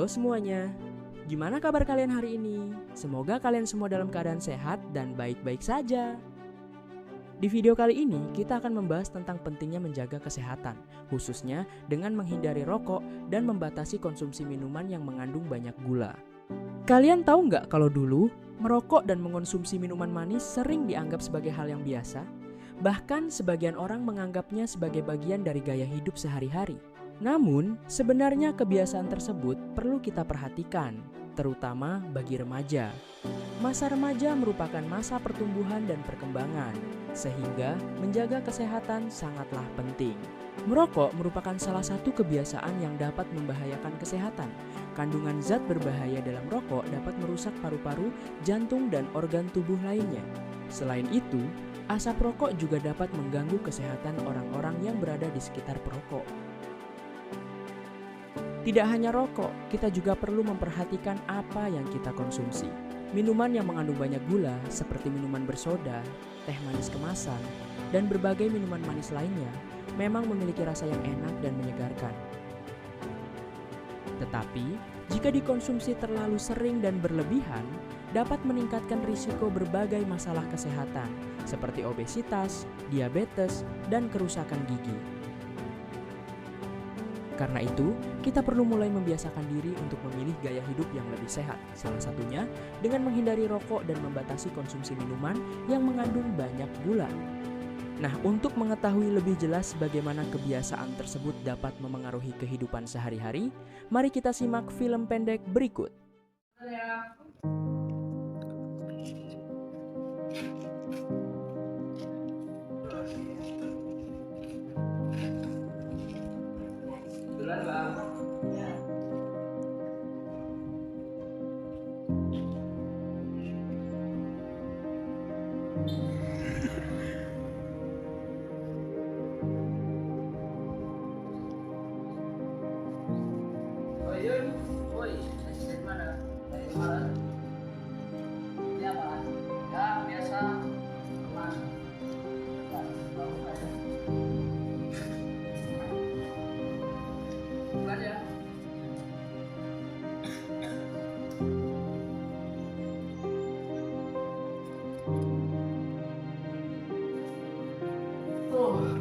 Halo semuanya, gimana kabar kalian hari ini? Semoga kalian semua dalam keadaan sehat dan baik-baik saja. Di video kali ini kita akan membahas tentang pentingnya menjaga kesehatan, khususnya dengan menghindari rokok dan membatasi konsumsi minuman yang mengandung banyak gula. Kalian tahu nggak kalau dulu, merokok dan mengonsumsi minuman manis sering dianggap sebagai hal yang biasa? Bahkan sebagian orang menganggapnya sebagai bagian dari gaya hidup sehari-hari. Namun, sebenarnya kebiasaan tersebut perlu kita perhatikan, terutama bagi remaja. Masa remaja merupakan masa pertumbuhan dan perkembangan, sehingga menjaga kesehatan sangatlah penting. Merokok merupakan salah satu kebiasaan yang dapat membahayakan kesehatan. Kandungan zat berbahaya dalam rokok dapat merusak paru-paru, jantung, dan organ tubuh lainnya. Selain itu, asap rokok juga dapat mengganggu kesehatan orang-orang yang berada di sekitar perokok. Tidak hanya rokok, kita juga perlu memperhatikan apa yang kita konsumsi. Minuman yang mengandung banyak gula, seperti minuman bersoda, teh manis kemasan, dan berbagai minuman manis lainnya, memang memiliki rasa yang enak dan menyegarkan. Tetapi, jika dikonsumsi terlalu sering dan berlebihan, dapat meningkatkan risiko berbagai masalah kesehatan, seperti obesitas, diabetes, dan kerusakan gigi. Karena itu, kita perlu mulai membiasakan diri untuk memilih gaya hidup yang lebih sehat. Salah satunya dengan menghindari rokok dan membatasi konsumsi minuman yang mengandung banyak gula. Nah, untuk mengetahui lebih jelas bagaimana kebiasaan tersebut dapat memengaruhi kehidupan sehari-hari, mari kita simak film pendek berikut.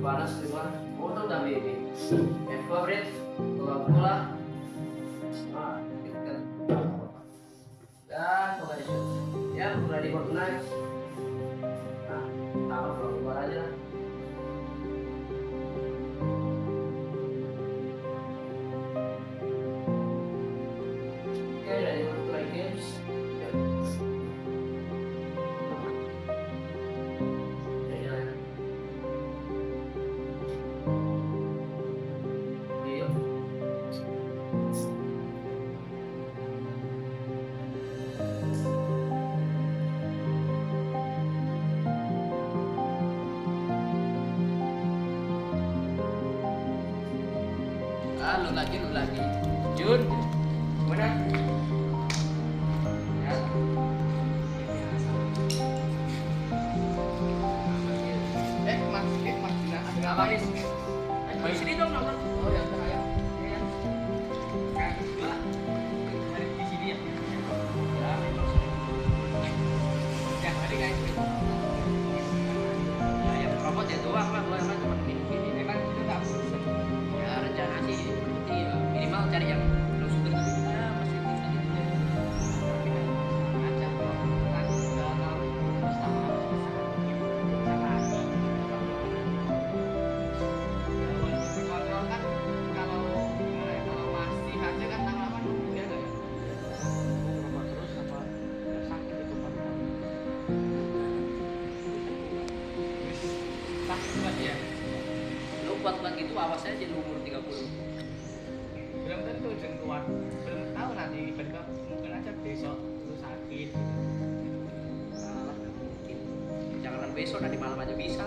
Panas di luar, untung tak ini. Favorit, Coca-Cola, dan Coca-Cola. Ya, udah diorganize. Nah, taruh keluar aja. Oke, dari mulai games. Lu lagi Jun mana ya. Mas ada apa nih? Ayo sini dong nonton. Oh ya udah ayo. Di sini ya. Ya tadi kayak gitu. Ya yang robot ya doang lah, gua cuma ini memang itu enggak bisa. Ya rencana sih iya, minimal cari yang lu suka gitu. Ya masih bisa gitu ya. Ngajak kok kan udah tahu sama lagi. Kontrol kan kalau gimana ya, kalau masih aja kan lama-lama nunggu ya enggak ya? Apa terus apa sakit itu baru sakit banget ya. Lu kuat-kuat gitu awas aja di umur 30. Belum tentu jeng kuat, belum tahu nanti besok mungkin aja besok lu sakit. Mungkin jangan besok nanti malam aja bisa.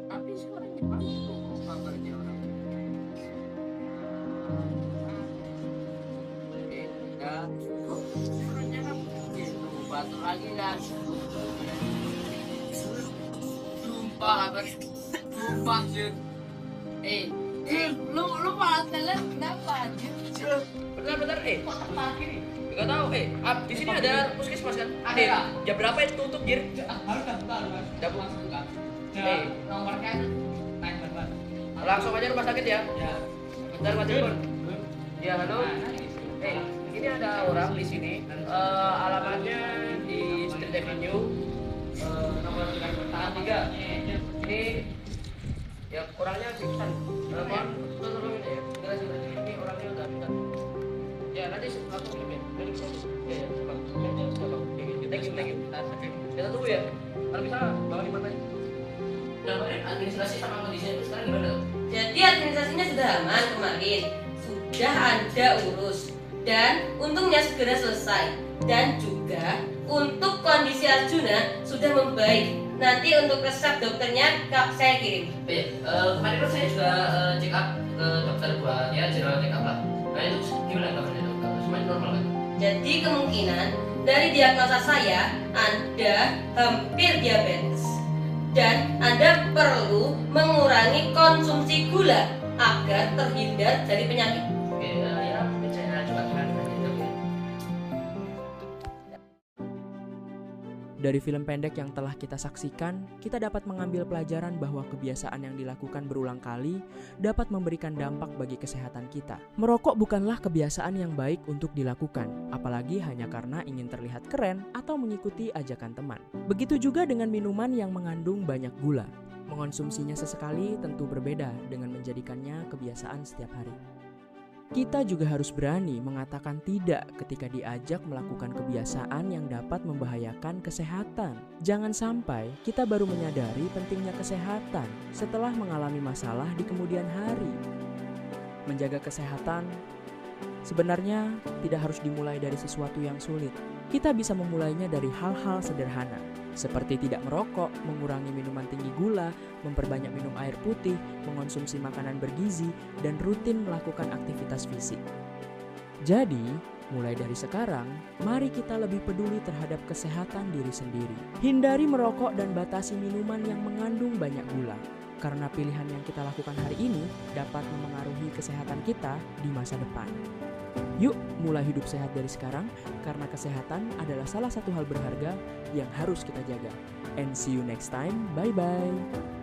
Tapi sekarang gimana tuh kabarnya orang? Dan rencana itu batu lagi kan? Sumpah Jun. Lu malah telat kenapa Jun? Bentar, Kok tepat gini? Gak tahu. Di sini ada puskesmas kan? Ada, Kak. Jam berapa itu tutup, Jir? Harus dah buka, harus. Udah buka. Langsung buka. Eh. Nomornya naik banget. Langsung aja rumah sakit ya. Ya. Bentar, Mas Jun. Ya, halo. Nah, Ini ada orang di sini. Alamatnya di Street Avenue. Nomor 3. Ini ya kurangnya pingsan. Mohon tolong ini ya. Ini orangnya udah pingsan. Ya nanti langsung kirim ya. Dari sini. Ya, coba. Thank you. Kita tunggu ya. Kalau bisa bawa di mana? Nah, administrasi sama kondisinya itu sekarang gimana? Jadi administrasinya sudah aman kemarin, sudah ada urus, dan untungnya segera selesai. Dan juga untuk kondisi Arjuna sudah membaik. Nanti untuk resep dokternya saya kirim. Kemarin kan saya juga check up ke dokter buat ya general check up lah. Nah itu gimana kabarnya dokter? Semuanya normal kan? Jadi kemungkinan dari diagnosa saya Anda hampir diabetes. Dan Anda perlu mengurangi konsumsi gula agar terhindar dari penyakit. Oke, ya mungkin saya coba kurangin nanti dok ya. Dari film pendek yang telah kita saksikan, kita dapat mengambil pelajaran bahwa kebiasaan yang dilakukan berulang kali dapat memberikan dampak bagi kesehatan kita. Merokok bukanlah kebiasaan yang baik untuk dilakukan, apalagi hanya karena ingin terlihat keren atau mengikuti ajakan teman. Begitu juga dengan minuman yang mengandung banyak gula. Mengonsumsinya sesekali tentu berbeda dengan menjadikannya kebiasaan setiap hari. Kita juga harus berani mengatakan tidak ketika diajak melakukan kebiasaan yang dapat membahayakan kesehatan. Jangan sampai kita baru menyadari pentingnya kesehatan setelah mengalami masalah di kemudian hari. Menjaga kesehatan sebenarnya tidak harus dimulai dari sesuatu yang sulit. Kita bisa memulainya dari hal-hal sederhana, seperti tidak merokok, mengurangi minuman tinggi gula, memperbanyak minum air putih, mengonsumsi makanan bergizi, dan rutin melakukan aktivitas fisik. Jadi, mulai dari sekarang, mari kita lebih peduli terhadap kesehatan diri sendiri. Hindari merokok dan batasi minuman yang mengandung banyak gula, karena pilihan yang kita lakukan hari ini dapat memengaruhi kesehatan kita di masa depan. Yuk, mulai hidup sehat dari sekarang, karena kesehatan adalah salah satu hal berharga yang harus kita jaga. And see you next time, bye-bye.